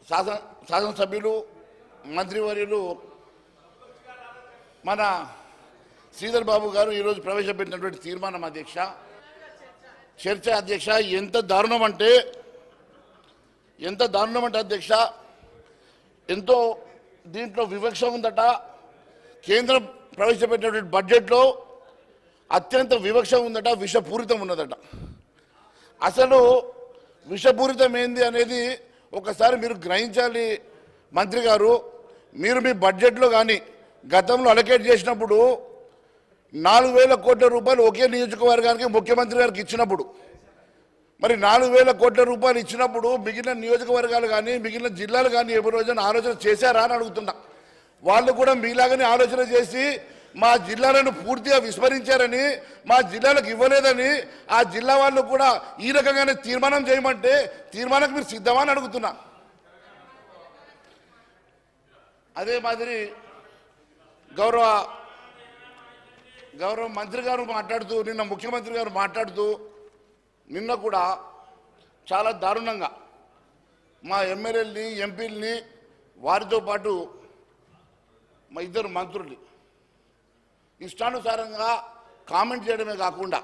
శాసనసభ్యులు మంత్రివర్యులు మన శ్రీధర్ బాబు గారు ఈరోజు ప్రవేశపెట్టినటువంటి తీర్మానం అధ్యక్ష, చర్చ అధ్యక్ష, ఎంత దారుణం అంటే అధ్యక్ష, ఎంతో దీంట్లో వివక్ష ఉందట. కేంద్రం ప్రవేశపెట్టినటువంటి బడ్జెట్లో అత్యంత వివక్ష ఉందట, విషపూరితం ఉన్నదట. అసలు విషపూరితం ఏంది అనేది ఒకసారి మీరు గ్రహించాలి మంత్రి గారు. మీరు మీ బడ్జెట్లో కానీ గతంలో అలొకేట్ చేసినప్పుడు 4,000 కోట్ల రూపాయలు ఒకే నియోజకవర్గానికి ముఖ్యమంత్రి గారికి ఇచ్చినప్పుడు, మరి 4,000 కోట్ల రూపాయలు ఇచ్చినప్పుడు మిగిలిన నియోజకవర్గాలు కానీ మిగిలిన జిల్లాలు కానీ ఏ రోజున ఆలోచన చేశారా అని అడుగుతున్నా. వాళ్ళు కూడా మీలాగానే ఆలోచన చేసి మా జిల్లాలను పూర్తిగా విస్మరించారని, మా జిల్లాలకు ఇవ్వలేదని ఆ జిల్లా వాళ్ళు కూడా ఈ రకంగానే తీర్మానం చేయమంటే తీర్మానానికి మీరు సిద్ధమా అని అడుగుతున్నా. అదే మాదిరి గౌరవ మంత్రి గారు మాట్లాడుతూ, నిన్న ముఖ్యమంత్రి గారు మాట్లాడుతూ, నిన్న కూడా చాలా దారుణంగా మా ఎమ్మెల్యేలని ఎంపీలని వారితో పాటు మా ఇద్దరు మంత్రుల్ని ఇష్టానుసారంగా కామెంట్ చేయడమే కాకుండా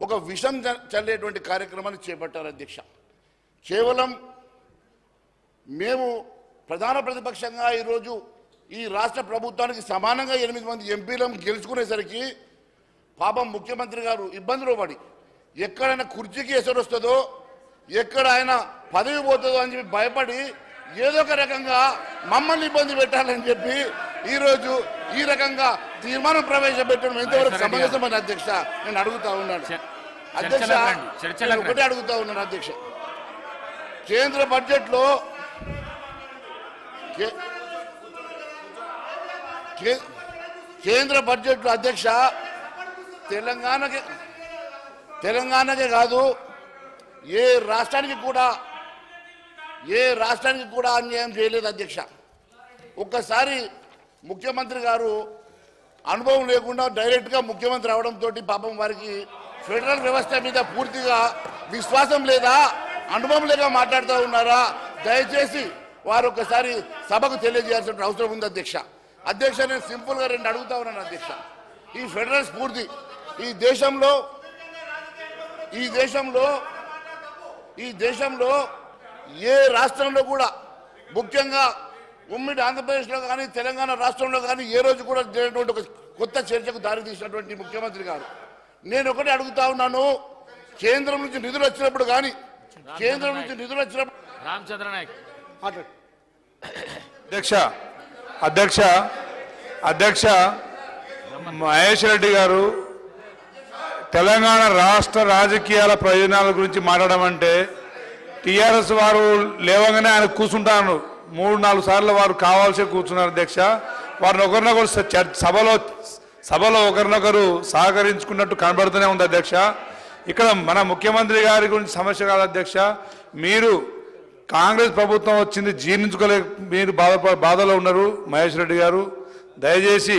ఒక విషం చల్లేటువంటి కార్యక్రమాన్ని చేపట్టారు అధ్యక్ష. కేవలం మేము ప్రధాన ప్రతిపక్షంగా ఈరోజు ఈ రాష్ట్ర ప్రభుత్వానికి సమానంగా 8 మంది ఎంపీలను గెలుచుకునేసరికి పాపం ముఖ్యమంత్రి గారు ఇబ్బందులు పడి ఎక్కడైనా కుర్చీకి ఎసరు వస్తుందో, ఎక్కడ ఆయన పదవి పోతుందో అని చెప్పి భయపడి ఏదో ఒక రకంగా మమ్మల్ని ఇబ్బంది పెట్టాలని చెప్పి ఈరోజు ఈ రకంగా తీర్మానం ప్రవేశపెట్టడం ఎంతవరకు సమంజసమని అధ్యక్ష నేను అడుగుతా ఉన్నాను. అధ్యక్ష ఒకటే అడుగుతా ఉన్నాను అధ్యక్ష, కేంద్ర బడ్జెట్లో అధ్యక్ష తెలంగాణకే కాదు ఏ రాష్ట్రానికి కూడా అన్యాయం చేయలేదు అధ్యక్ష. ఒక్కసారి ముఖ్యమంత్రి గారు అనుభవం లేకుండా డైరెక్ట్గా ముఖ్యమంత్రి అవడంతో పాపం వారికి ఫెడరల్ వ్యవస్థ మీద పూర్తిగా విశ్వాసం లేదా, అనుభవం లేక మాట్లాడుతూ ఉన్నారా? దయచేసి వారు ఒకసారి సభకు తెలియజేయాల్సిన అవసరం ఉంది అధ్యక్ష. నేను సింపుల్గా 2 అడుగుతా ఉన్నాను అధ్యక్ష. ఈ ఫెడరల్ స్ఫూర్తి ఈ దేశంలో ఏ రాష్ట్రంలో కూడా, ముఖ్యంగా ఉమ్మడి ఆంధ్రప్రదేశ్లో కానీ తెలంగాణ రాష్ట్రంలో కానీ ఏ రోజు కూడా జరిగినటువంటి ఒక కొత్త చర్చకు దారితీసినటువంటి ముఖ్యమంత్రి గారు. నేను ఒకటే అడుగుతా ఉన్నాను, కేంద్రం నుంచి నిధులు వచ్చినప్పుడు కానీ రామచంద్ర నాయక్ అధ్యక్ష మహేష్ రెడ్డి గారు తెలంగాణ రాష్ట్ర రాజకీయాల ప్రయోజనాల గురించి మాట్లాడమంటే టీఆర్ఎస్ వారు లేవగానే ఆయన కూర్చుంటాను 3-4 సార్లు వారు కావాల్సి కూర్చున్నారు అధ్యక్ష. వారిని ఒకరినొకరు సభలో ఒకరినొకరు సహకరించుకున్నట్టు కనబడుతూనే ఉంది అధ్యక్ష. ఇక్కడ మన ముఖ్యమంత్రి గారి గురించి సమస్య కాదు అధ్యక్ష. మీరు కాంగ్రెస్ ప్రభుత్వం వచ్చింది జీర్ణించుకోలేక మీరు బాధలో ఉన్నారు మహేష్ రెడ్డి గారు. దయచేసి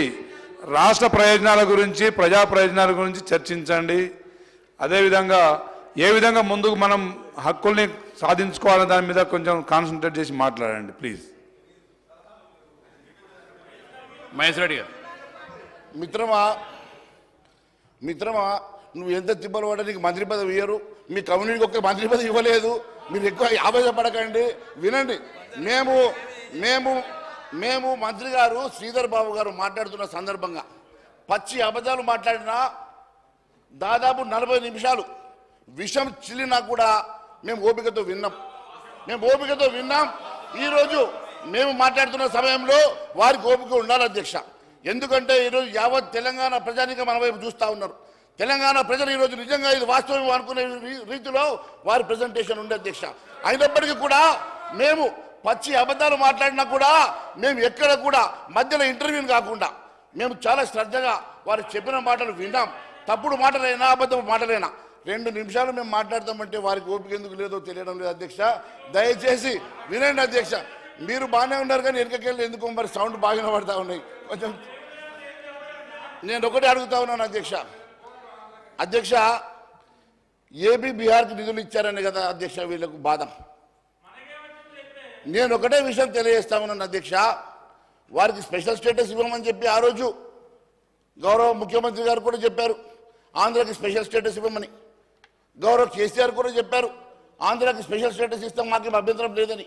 రాష్ట్ర ప్రయోజనాల గురించి, ప్రజా ప్రయోజనాల గురించి చర్చించండి. అదేవిధంగా ఏ విధంగా ముందుకు మనం హక్కుల్ని సాధించుకోవాలనే దాని మీద కొంచెం కాన్సన్ట్రేట్ చేసి మాట్లాడండి ప్లీజ్. మహేష్ రెడ్డి గారు. మిత్రమా నువ్వు ఎంత తిప్పలు పడ్డా నీకు మంత్రి పదవి ఇయ్యరు, మీ కమ్యూనిటీకి ఒక్క మంత్రి పదవి ఇవ్వలేదు. మీరు ఎక్కువ ఆవేశపడకండి, వినండి. మేము మంత్రి గారు శ్రీధర్ బాబు గారు మాట్లాడుతున్న సందర్భంగా పచ్చి అబద్ధాలు మాట్లాడినా దాదాపు 40 నిమిషాలు విషం చిల్లినా కూడా మేము ఓపికతో విన్నాం. ఈరోజు మేము మాట్లాడుతున్న సమయంలో వారికి ఓపిక ఉండాలి అధ్యక్ష. ఎందుకంటే ఈరోజు యావత్ తెలంగాణ ప్రజానికం మన వైపు చూస్తూ ఉన్నారు. తెలంగాణ ప్రజలు ఈరోజు నిజంగా ఇది వాస్తవం అనుకునే రీతిలో వారి ప్రజెంటేషన్ ఉండే అధ్యక్ష. అయినప్పటికీ కూడా మేము పచ్చి అబద్ధాలు మాట్లాడినా కూడా మేము ఎక్కడ కూడా మధ్యలో ఇంటర్వ్యూని కాకుండా మేము చాలా శ్రద్ధగా వారు చెప్పిన మాటలు విన్నాం. తప్పుడు మాటలైనా అబద్ధం మాటలైనా 2 నిమిషాలు మేము మాట్లాడతామంటే వారికి ఓపిక ఎందుకు లేదో తెలియడం లేదు అధ్యక్ష. దయచేసి వినండి అధ్యక్ష. మీరు బాగానే ఉన్నారు కానీ వెనుకకెళ్ళి ఎందుకు మరి సౌండ్ బాగా పడతా ఉన్నాయి కొంచెం. నేను ఒకటి అడుగుతా ఉన్నాను అధ్యక్ష, ఏపీ బీహార్కి నిధులు ఇచ్చారని కదా అధ్యక్ష వీళ్ళకు బాధ. నేను ఒకటే విషయం తెలియజేస్తా ఉన్నాను అధ్యక్ష, వారికి స్పెషల్ స్టేటస్ ఇవ్వమని చెప్పి ఆ రోజు గౌరవ ముఖ్యమంత్రి గారు కూడా చెప్పారు, ఆంధ్రాకి స్పెషల్ స్టేటస్ ఇవ్వమని. గౌరవ కేసీఆర్ కూడా చెప్పారు, ఆంధ్రాకి స్పెషల్ స్టేటస్ ఇస్తాం, మాకేం అభ్యంతరం లేదని.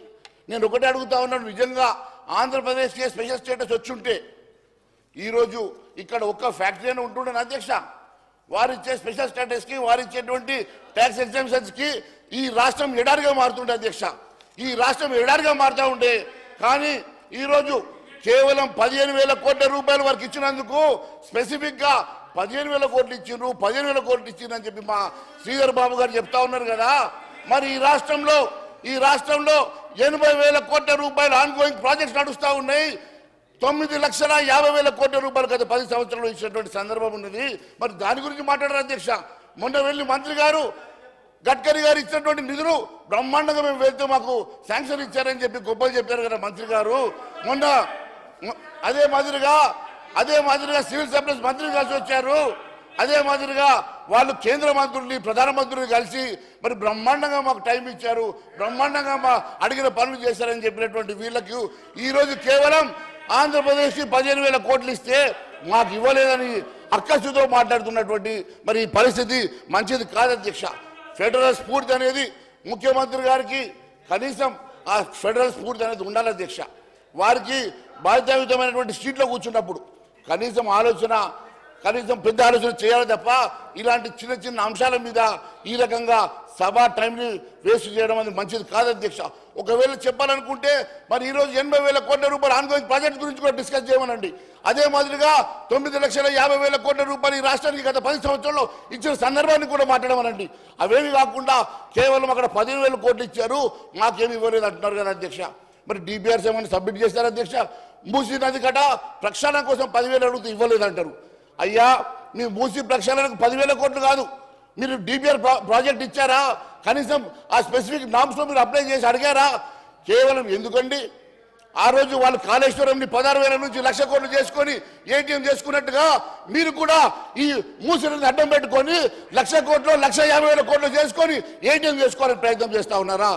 నేను ఒకటే అడుగుతా ఉన్నాను, నిజంగా ఆంధ్రప్రదేశ్కి స్పెషల్ స్టేటస్ వచ్చుంటే ఈరోజు ఇక్కడ ఒక్క ఫ్యాక్టరీ అని ఉంటుండే అధ్యక్ష. వారిచ్చే స్పెషల్ స్టేటస్కి, వారిచ్చేటువంటి ట్యాక్స్ ఎగ్జామ్షన్స్కి ఈ రాష్ట్రం ఎడారిగా మారుతుండే అధ్యక్ష. ఈ రాష్ట్రం ఎడారిగా మారుతూ ఉండే. కానీ ఈరోజు కేవలం 15,000 కోట్ల రూపాయలు వారికి ఇచ్చినందుకు స్పెసిఫిక్గా 15,000 కోట్లు ఇచ్చిండ్రు, 15,000 కోట్లు ఇచ్చిండ్రు అని చెప్పి మా శ్రీధర్ బాబు గారు చెప్తా ఉన్నారు కదా. మరి ఈ రాష్ట్రంలో 80,000 కోట్ల రూపాయలు ఆన్గోయింగ్ ప్రాజెక్ట్స్ నడుస్తూ ఉన్నాయి. 9,50,000 కోట్ల రూపాయలు గత 10 సంవత్సరాలు ఇచ్చినటువంటి సందర్భం ఉన్నది. మరి దాని గురించి మాట్లాడారు అధ్యక్ష. మొన్న వెళ్ళి మంత్రి గారు గడ్కరీ గారు ఇచ్చినటువంటి నిధులు బ్రహ్మాండంగా మేము వెళ్తే మాకు శాంక్షన్ ఇచ్చారని చెప్పి గొప్పలు చెప్పారు కదా మంత్రి గారు. మొన్న అదే మాదిరిగా సివిల్ సప్లైస్ మంత్రి కలిసి వచ్చారు. అదే మాదిరిగా వాళ్ళు కేంద్ర మంత్రుల్ని, ప్రధానమంత్రిని కలిసి మరి బ్రహ్మాండంగా మాకు టైం ఇచ్చారు, బ్రహ్మాండంగా మా అడిగిన పనులు చేశారని చెప్పినటువంటి వీళ్ళకి ఈరోజు కేవలం ఆంధ్రప్రదేశ్కి 15,000 కోట్లు ఇస్తే మాకు ఇవ్వలేదని అక్కసుతో మాట్లాడుతున్నటువంటి మరి ఈ పరిస్థితి మంచిది కాదు అధ్యక్ష. ఫెడరల్ స్ఫూర్తి అనేది ముఖ్యమంత్రి గారికి కనీసం ఆ ఫెడరల్ స్ఫూర్తి అనేది ఉండాలి అధ్యక్ష. వారికి బాధ్యతాయుతమైనటువంటి సీట్లో కూర్చున్నప్పుడు కనీసం పెద్ద ఆలోచన చేయాలి తప్ప ఇలాంటి చిన్న చిన్న అంశాల మీద ఈ రకంగా సభా టైంని వేస్ట్ చేయడం అనేది మంచిది కాదు అధ్యక్ష. ఒకవేళ చెప్పాలనుకుంటే మరి ఈరోజు 80,000 కోట్ల రూపాయలు ఆన్గోయింగ్ ప్రాజెక్ట్ గురించి కూడా డిస్కస్ చేయమనండి. అదే మాదిరిగా 9,50,000 కోట్ల రూపాయలు ఈ రాష్ట్రానికి గత 10 సంవత్సరాల్లో ఇచ్చిన సందర్భాన్ని కూడా మాట్లాడమనండి. అవేమి కాకుండా కేవలం అక్కడ 15,000 కోట్లు ఇచ్చారు, మాకేమి ఇవ్వలేదు అంటున్నారు కదా అధ్యక్ష. మరి డిపిఆర్స్ ఏమైనా సబ్మిట్ చేశారు అధ్యక్ష? మూసీ నది గట ప్రక్షాళన కోసం 10,000 అడుగుతూ ఇవ్వలేదంటారు. అయ్యా, మీ మూసీ ప్రక్షాళనకు 10,000 కోట్లు కాదు, మీరు డిపిఆర్ ప్రాజెక్ట్ ఇచ్చారా? కనీసం ఆ స్పెసిఫిక్ నామ్స్లో మీరు అప్లై చేసి అడిగారా? కేవలం ఎందుకండి ఆ రోజు వాళ్ళు కాళేశ్వరంని 16,000 నుంచి 1,00,000 కోట్లు చేసుకొని ఏటీఎం చేసుకున్నట్టుగా మీరు కూడా ఈ మూసీని అడ్డం పెట్టుకొని 1,00,000 కోట్లు 1,50,000 కోట్లు చేసుకొని ఏటీఎం చేసుకోవాలని ప్రయత్నం చేస్తూ ఉన్నారా?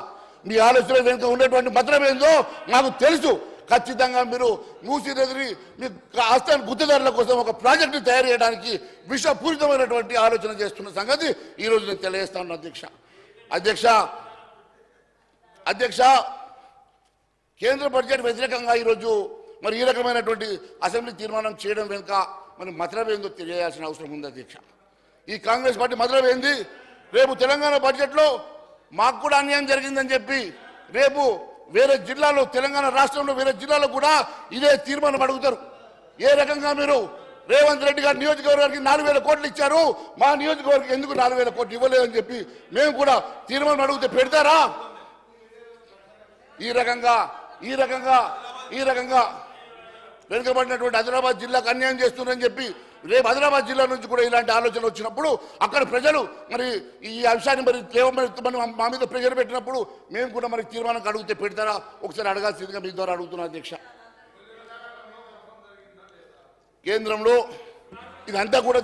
మీ ఆలోచన వెనుక ఉన్నటువంటి మతలం ఏందో నాకు తెలుసు. ఖచ్చితంగా మీరు మూసీ నదిని మీ ఆస్థాన గుర్తుదారుల కోసం ఒక ప్రాజెక్టు తయారు చేయడానికి విషపూరితమైనటువంటి ఆలోచన చేస్తున్న సంగతి ఈరోజు నేను తెలియజేస్తాను అధ్యక్ష. కేంద్ర బడ్జెట్ వ్యతిరేకంగా ఈరోజు మరి ఈ రకమైనటువంటి అసెంబ్లీ తీర్మానం చేయడం వెనుక మరి మతలం ఏందో తెలియాల్సిన అవసరం ఉంది అధ్యక్ష. ఈ కాంగ్రెస్ పార్టీ మతలం ఏంది? రేపు తెలంగాణ బడ్జెట్లో మాకు కూడా అన్యాయం జరిగిందని చెప్పి రేపు వేరే జిల్లాలో, తెలంగాణ రాష్ట్రంలో వేరే జిల్లాలో కూడా ఇదే తీర్మానం అడుగుతారు. ఏ రకంగా మీరు రేవంత్ రెడ్డి గారి నియోజకవర్గానికి 4,000 కోట్లు ఇచ్చారు, మా నియోజకవర్గం ఎందుకు 4,000 కోట్లు ఇవ్వలేదని చెప్పి మేము కూడా తీర్మానం అడిగితే పెడతారా? ఈ రకంగా వెనుకబడినటువంటి ఆదిలాబాద్ జిల్లాకు అన్యాయం చేస్తున్నారని చెప్పి రేపు ఆదిలాబాద్ జిల్లా నుంచి కూడా ఇలాంటి ఆలోచన వచ్చినప్పుడు అక్కడ ప్రజలు మరి ఈ అంశాన్ని మరి మా మీద ప్రెజర్ పెట్టినప్పుడు మేము కూడా మరి తీర్మానం అడిగితే పెడతారా? ఒకసారి అడగాల్సిందిగా మీ ద్వారా అడుగుతున్నా అధ్యక్ష. కేంద్రంలో ఇదంతా కూడా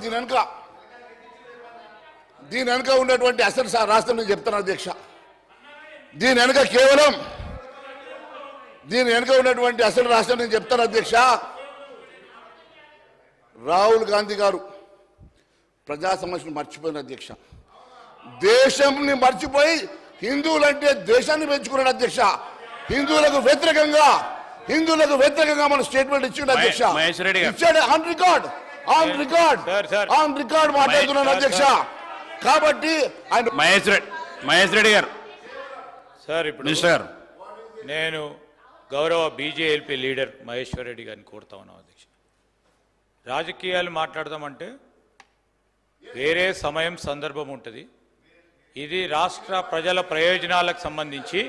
దీని వెనుక ఉన్నటువంటి అసలు రాష్ట్రం నేను చెప్తాను అధ్యక్ష. దీని వెనుక ఉన్నటువంటి అసలు రాష్ట్రం నేను చెప్తాను అధ్యక్ష. రాహుల్ గాంధీ గారు ప్రజా సమస్యను మర్చిపోయిన అధ్యక్ష. దేశంని మర్చిపోయి హిందువులంటే దేశాన్ని పెంచుకున్నాడు అధ్యక్ష. హిందువులకు వ్యతిరేకంగా మన స్టేట్మెంట్ ఇచ్చిండు అధ్యక్ష. ఇచ్చాడు ఆన్ రికార్డ్ మాట్లాడుతున్నాను అధ్యక్ష. కాబట్టి ఆయన మహేష్ రెడ్డి గారు సార్, ఇప్పుడు మినిస్టర్ గారు, నేను గౌరవ బీజేఎల్పీ లీడర్ మహేశ్వర్ రెడ్డి గారిని కోరుతా ఉన్నాం అధ్యక్ష. రాజకీయాలు మాట్లాడదామంటే వేరే సమయం సందర్భం ఉంటుంది. ఇది రాష్ట్ర ప్రజల ప్రయోజనాలకు సంబంధించి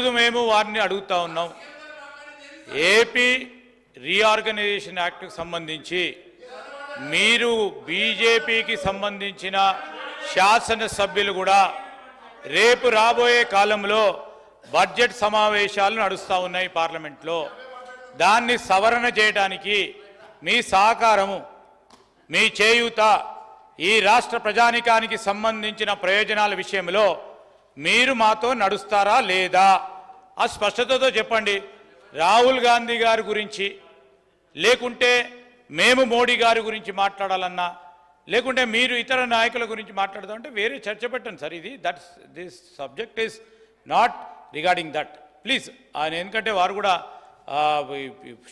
మేము వారిని అడుగుతా ఉన్నాం. ఏపీ రీఆర్గనైజేషన్ యాక్ట్కి సంబంధించి మీరు బీజేపీకి సంబంధించిన శాసనసభ్యులు కూడా రేపు రాబోయే కాలంలో బడ్జెట్ సమావేశాలు నడుస్తూ ఉన్నాయి పార్లమెంట్లో. దాన్ని సవరణ చేయడానికి మీ సహకారము, మీ చేయూత ఈ రాష్ట్ర ప్రజానికానికి సంబంధించిన ప్రయోజనాల విషయంలో మీరు మాతో నడుస్తారా లేదా ఆ స్పష్టతతో చెప్పండి. రాహుల్ గాంధీ గారి గురించి లేకుంటే మేము మోడీ గారి గురించి మాట్లాడాలన్నా లేకుంటే మీరు ఇతర నాయకుల గురించి మాట్లాడదామంటే వేరే చర్చ పెట్టండి సార్. ఇది this subject is not regarding that please. ఆయన ఎందుకంటే వారు కూడా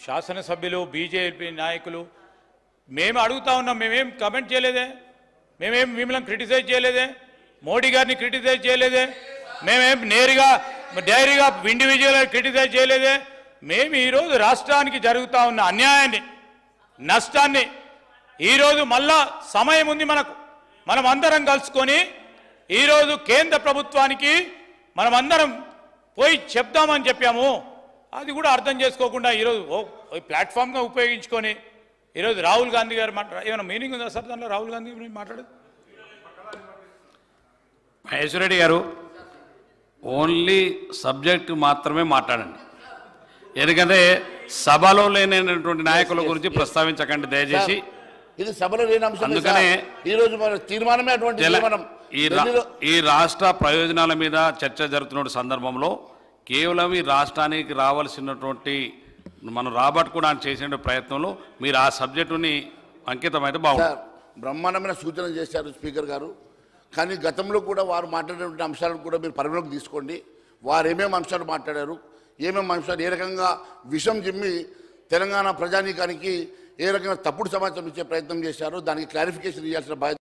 శాసనసభ్యులు బీజేపీ నాయకులు. మేము అడుగుతా ఉన్నాం, మేమేం కమెంట్ చేయలేదే, మేమేం మిమ్మల్ని క్రిటిసైజ్ చేయలేదే, మోడీ గారిని క్రిటిసైజ్ చేయలేదే, మేమేం డైరీగా ఇండివిజువల్గా క్రిటిసైజ్ చేయలేదే. మేము ఈరోజు రాష్ట్రానికి జరుగుతూ ఉన్న అన్యాయాన్ని నష్టాన్ని ఈరోజు మళ్ళా సమయం ఉంది మనం అందరం కలుసుకొని ఈరోజు కేంద్ర ప్రభుత్వానికి మనం అందరం పోయి చెప్దామని చెప్పాము. అది కూడా అర్థం చేసుకోకుండా ఈరోజు ప్లాట్ఫామ్గా ఉపయోగించుకొని ఈరోజు రాహుల్ గాంధీ గారు ఏమైనా మీనింగ్ ఉందా సార్ దాంట్లో? రాహుల్ గాంధీ గురించి మాట్లాడదు. మహేశ్వర్ రెడ్డి గారు ఓన్లీ సబ్జెక్ట్ మాత్రమే మాట్లాడండి. ఎందుకంటే సభలో లేనటువంటి నాయకుల గురించి ప్రస్తావించకండి దయచేసి. ఇది సభలో లేని అంశం. అందుకనే ఈ రోజు మన తీర్మానమే అటువంటి ఈ రాష్ట్ర ప్రయోజనాల మీద చర్చ జరుగుతున్న సందర్భంలో కేవలం ఈ రాష్ట్రానికి రావాల్సినటువంటి మనం రాబట్టుకోవడానికి చేసిన ప్రయత్నంలో మీరు ఆ సబ్జెక్టుని అంకితమైతే బాగుంటుంది. బ్రహ్మాండమైన సూచన చేశారు స్పీకర్ గారు. కానీ గతంలో కూడా వారు మాట్లాడినటువంటి అంశాలను కూడా మీరు పరిగణలోకి తీసుకోండి. వారు ఏమేమి అంశాలు మాట్లాడారు, ఏమేమి అంశాలు ఏ రకంగా విషం జిమ్మి తెలంగాణ ప్రజానీకానికి ఏ రకంగా తప్పుడు సమాచారం ఇచ్చే ప్రయత్నం చేశారో దానికి క్లారిఫికేషన్ ఇవ్వాల్సిన బాధ్యత